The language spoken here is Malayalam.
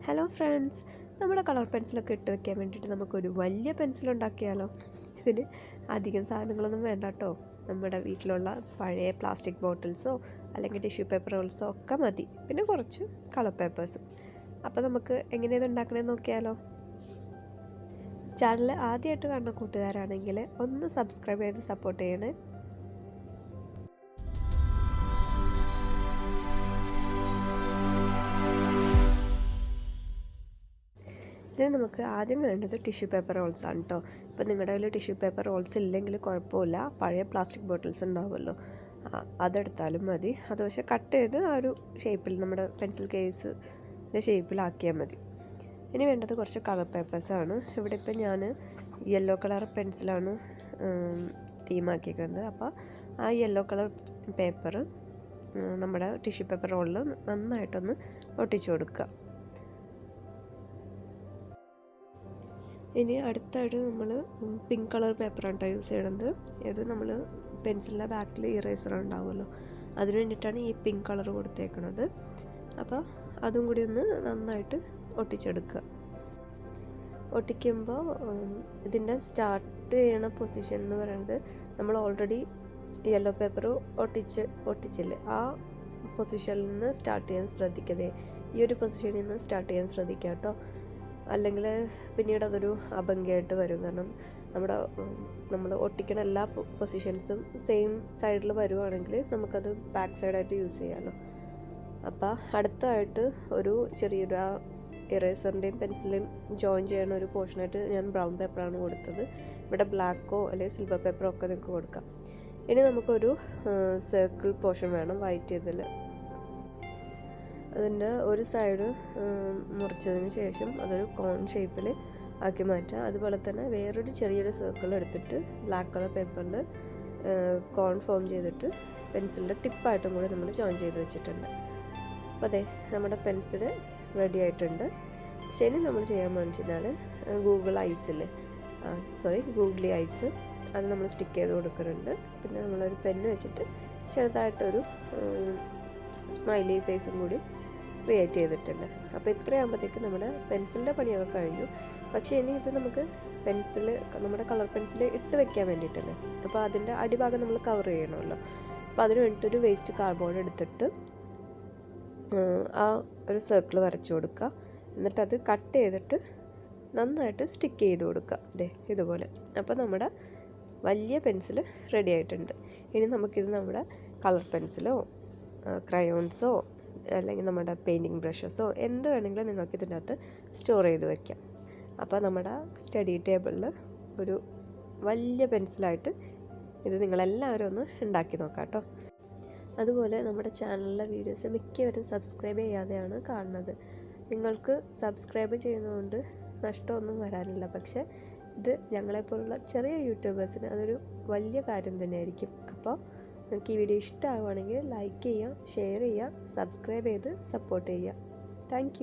ഹലോ ഫ്രണ്ട്സ്, നമ്മുടെ കളർ പെൻസിലൊക്കെ ഇട്ട് വെക്കാൻ വേണ്ടിയിട്ട് നമുക്കൊരു വലിയ പെൻസിൽ ഉണ്ടാക്കിയാലോ. ഇതിന് അധികം സാധനങ്ങളൊന്നും വേണ്ട കേട്ടോ. നമ്മുടെ വീട്ടിലുള്ള പഴയ പ്ലാസ്റ്റിക് ബോട്ടിൽസോ അല്ലെങ്കിൽ ടിഷ്യൂ പേപ്പർ റോൾസോ ഒക്കെ മതി, പിന്നെ കുറച്ച് കളർ പേപ്പേഴ്സും. അപ്പോൾ നമുക്ക് എങ്ങനെയത് ഉണ്ടാക്കണമെന്ന് നോക്കിയാലോ. ചാനൽ ആദ്യമായിട്ട് കാണുന്ന കൂട്ടുകാരാണെങ്കിൽ ഒന്ന് സബ്സ്ക്രൈബ് ചെയ്ത് സപ്പോർട്ട് ചെയ്യണേ. ഇതിന് നമുക്ക് ആദ്യം വേണ്ടത് ടിഷ്യൂ പേപ്പർ റോൾസ് ആണ് കേട്ടോ. ഇപ്പോൾ നിങ്ങളുടെ കയ്യിൽ ടിഷ്യൂ പേപ്പർ റോൾസ് ഇല്ലെങ്കിൽ കുഴപ്പമില്ല, പഴയ പ്ലാസ്റ്റിക് ബോട്ടിൽസ് ഉണ്ടാവുമല്ലോ, അതെടുത്താലും മതി. അത് പക്ഷേ കട്ട് ചെയ്ത് ആ ഒരു ഷേപ്പിൽ നമ്മുടെ പെൻസിൽ കേസിൻ്റെ ഷേപ്പിലാക്കിയാൽ മതി. ഇനി വേണ്ടത് കുറച്ച് കളർ പേപ്പേഴ്സാണ്. ഇവിടെ ഇപ്പം ഞാൻ യെല്ലോ കളർ പെൻസിലാണ് തീമാക്കിയിരിക്കുന്നത്. അപ്പോൾ ആ യെല്ലോ കളർ പേപ്പർ നമ്മുടെ ടിഷ്യൂ പേപ്പർ റോളിൽ നന്നായിട്ടൊന്ന് ഒട്ടിച്ചു കൊടുക്കുക. ഇനി അടുത്തായിട്ട് നമ്മൾ പിങ്ക് കളർ പേപ്പറാണ് കേട്ടോ യൂസ് ചെയ്യണത്. ഇത് നമ്മൾ പെൻസിലിൻ്റെ ബാക്കിൽ ഇറേസർ ഉണ്ടാവുമല്ലോ, അതിന് വേണ്ടിയിട്ടാണ് ഈ പിങ്ക് കളർ കൊടുത്തേക്കുന്നത്. അപ്പോൾ അതും കൂടി ഒന്ന് നന്നായിട്ട് ഒട്ടിച്ചെടുക്കുക. ഒട്ടിക്കുമ്പോൾ ഇതിൻ്റെ സ്റ്റാർട്ട് ചെയ്യണ പൊസിഷൻ എന്ന് പറയുന്നത് നമ്മൾ ഓൾറെഡി യെല്ലോ പേപ്പർ ഒട്ടിച്ചില്ലേ, ആ പൊസിഷനിൽ നിന്ന് സ്റ്റാർട്ട് ചെയ്യാൻ ശ്രദ്ധിക്കതേ. ഈ ഒരു പൊസിഷനിൽ നിന്ന് സ്റ്റാർട്ട് ചെയ്യാൻ ശ്രദ്ധിക്കുക കേട്ടോ. അല്ലെങ്കിൽ പിന്നീട് അതൊരു അഭംഗിയായിട്ട് വരും. കാരണം നമ്മൾ ഒട്ടിക്കണ എല്ലാ പൊസിഷൻസും സെയിം സൈഡിൽ വരുവാണെങ്കിൽ നമുക്കത് ബാക്ക് സൈഡായിട്ട് യൂസ് ചെയ്യാമല്ലോ. അപ്പോൾ അടുത്തായിട്ട് ഒരു ചെറിയൊരു ആ ഇറേസറിൻ്റെയും പെൻസിലിൻ്റെയും ജോയിൻ ചെയ്യണ ഒരു പോർഷനായിട്ട് ഞാൻ ബ്രൗൺ പേപ്പറാണ് കൊടുത്തത്. ഇവിടെ ബ്ലാക്കോ അല്ലെങ്കിൽ സിൽവർ പേപ്പറോ ഒക്കെ നിങ്ങൾക്ക് കൊടുക്കാം. ഇനി നമുക്കൊരു സർക്കിൾ പോർഷൻ വേണം വൈറ്റ് ചെയ്തതിൽ. അതിൻ്റെ ഒരു സൈഡ് മുറിച്ചതിന് ശേഷം അതൊരു കോൺ ഷേപ്പിൽ ആക്കി മാറ്റുക. അതുപോലെ തന്നെ വേറൊരു ചെറിയൊരു സർക്കിൾ എടുത്തിട്ട് ബ്ലാക്ക് കളർ പേപ്പറിൽ കോൺ ഫോം ചെയ്തിട്ട് പെൻസിലിൻ്റെ ടിപ്പായിട്ടും കൂടി നമ്മൾ ജോയിൻ ചെയ്ത് വെച്ചിട്ടുണ്ട്. അപ്പോൾ അതെ, നമ്മുടെ പെൻസിൽ റെഡി ആയിട്ടുണ്ട്. പക്ഷേ ഇനി നമ്മൾ ചെയ്യാൻ വെച്ചാൽ ഗൂഗിളി ഐസ് അത് നമ്മൾ സ്റ്റിക്ക് ചെയ്ത് കൊടുക്കുന്നുണ്ട്. പിന്നെ നമ്മളൊരു പെന്ന് വെച്ചിട്ട് ചെറുതായിട്ടൊരു സ്മൈലി ഫേസും കൂടി ക്രിയേറ്റ് ചെയ്തിട്ടുണ്ട്. അപ്പോൾ ഇത്രയാകുമ്പോഴത്തേക്ക് നമ്മുടെ പെൻസിലിൻ്റെ പണിയൊക്കെ കഴിഞ്ഞു. പക്ഷേ ഇനി ഇത് നമുക്ക് നമ്മുടെ കളർ പെൻസിൽ ഇട്ട് വെക്കാൻ വേണ്ടിയിട്ടല്ലേ, അപ്പോൾ അതിൻ്റെ അടിഭാഗം നമ്മൾ കവർ ചെയ്യണമല്ലോ. അപ്പോൾ അതിന് വേണ്ടിയിട്ടൊരു വേസ്റ്റ് കാർഡ്ബോർഡ് എടുത്തിട്ട് ആ ഒരു സർക്കിൾ വരച്ചു കൊടുക്കുക. എന്നിട്ടത് കട്ട് ചെയ്തിട്ട് നന്നായിട്ട് സ്റ്റിക്ക് ചെയ്ത് കൊടുക്കുക, ഇതുപോലെ. അപ്പോൾ നമ്മുടെ വലിയ പെൻസിൽ റെഡി ആയിട്ടുണ്ട്. ഇനി നമുക്കിത് നമ്മുടെ കളർ പെൻസിലോ ക്രയോൺസോ അല്ലെങ്കിൽ നമ്മുടെ പെയിൻറ്റിങ് ബ്രഷസോ എന്ത് വേണമെങ്കിലും നിങ്ങൾക്ക് ഇതിൻ്റെ അകത്ത് സ്റ്റോർ ചെയ്ത് വയ്ക്കാം. അപ്പോൾ നമ്മുടെ സ്റ്റഡി ടേബിളിൽ ഒരു വലിയ പെൻസിലായിട്ട് ഇത് നിങ്ങളെല്ലാവരും ഒന്ന് ഉണ്ടാക്കി നോക്കാം കേട്ടോ. അതുപോലെ നമ്മുടെ ചാനലിലെ വീഡിയോസ് മിക്കവരും സബ്സ്ക്രൈബ് ചെയ്യാതെയാണ് കാണുന്നത്. നിങ്ങൾക്ക് സബ്സ്ക്രൈബ് ചെയ്യുന്നതുകൊണ്ട് നഷ്ടമൊന്നും വരാനില്ല. പക്ഷേ ഇത് ഞങ്ങളെപ്പോലുള്ള ചെറിയ യൂട്യൂബേഴ്സിന് അതൊരു വലിയ കാര്യം തന്നെയായിരിക്കും. അപ്പോൾ നിങ്ങൾക്ക് ഈ വീഡിയോ ഇഷ്ടമാവുകയാണെങ്കിൽ ലൈക്ക് ചെയ്യുക, ഷെയർ ചെയ്യുക, സബ്സ്ക്രൈബ് ചെയ്ത് സപ്പോർട്ട് ചെയ്യുക. താങ്ക്